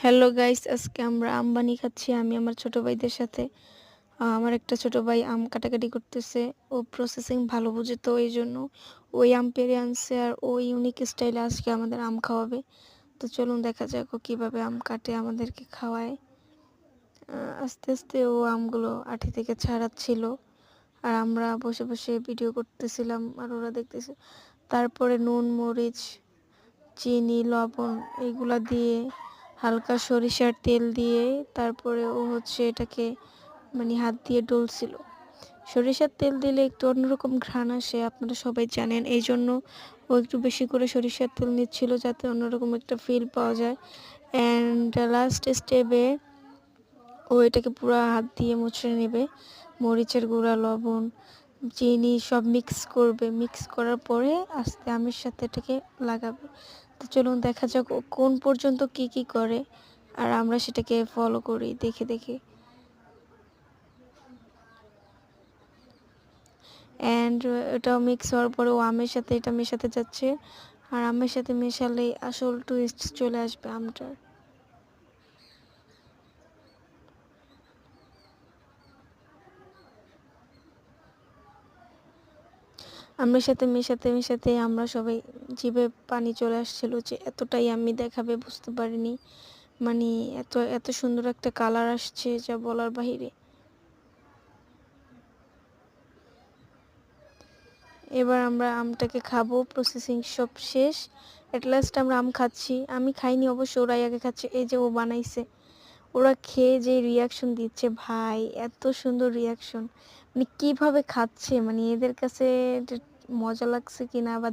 Hello guys, আজকে আমরা আম বানি খাচ্ছি আমি আমার ছোট ভাইদের সাথে। আমার একটা ছোট ভাই আম কাটাকাটি করতেছে। ও প্রসেসিং ভালো বুঝে, তো এই জন্য ওই আম পেড়ে আনছে আর ও ইউনিক স্টাইলে আজকে আমাদের আম খাওয়াবে। তো চলুন দেখা যাক ও কীভাবে আম কাটে আমাদেরকে খাওয়ায়। আস্তে আস্তে ও আমগুলো আঠি থেকে ছাড়াচ্ছিল আর আমরা বসে বসে ভিডিও করতেছিলাম আর ওরা দেখতেছে। তারপরে নুন, মরিচ, চিনি, লবণ এগুলা দিয়ে হালকা সরিষার তেল দিয়ে তারপরে ও এটাকে হাত দিয়ে ডলছিল। সরিষার তেল দিলে একটু অন্যরকম ঘ্রাণ আসে, আপনারা সবাই জানেন। এই জন্য ও একটু বেশি করে সরিষার তেল নিচ্ছিল যাতে অন্যরকম একটা ফিল পাওয়া যায়। অ্যান্ড লাস্ট স্টেপে ও এটাকে পুরো হাত দিয়ে মুছে নেবে। মরিচের গুঁড়া, লবণ, চিনি সব মিক্স করবে। মিক্স করার পরে আস্তে আমের সাথে এটাকে লাগাবে। তো চলুন দেখা যাক ও কোন পর্যন্ত কি করে আর আমরা সেটাকে ফলো করি দেখে দেখে। অ্যান্ড এটাও মিক্স হওয়ার পরে ও আমের সাথে এটা মেশাতে যাচ্ছে আর আমের সাথে মেশালে আসল টুইস্ট চলে আসবে আমটার। আমের সাথে মেশাতে মেশাতে আমরা সবাই জিভে পানি চলে আসছিল যে এতটাই আমি দেখাবে বুঝতে পারিনি। মানে এত এত সুন্দর একটা কালার আসছে যা বলার বাহিরে। এবার আমরা আমটাকে খাবো, প্রসেসিং সব শেষ। এট লাস্ট আমরা আম খাচ্ছি। আমি খাইনি অবশ্য, ওরাই আগে খাচ্ছে। এই যে ও বানাইছে, ওরা খেয়ে যে রিয়াকশন দিচ্ছে ভাই, এত সুন্দর রিয়াকশন। মানে কীভাবে খাচ্ছে, মানে এদের কাছে মজা লাগছে কিনা বা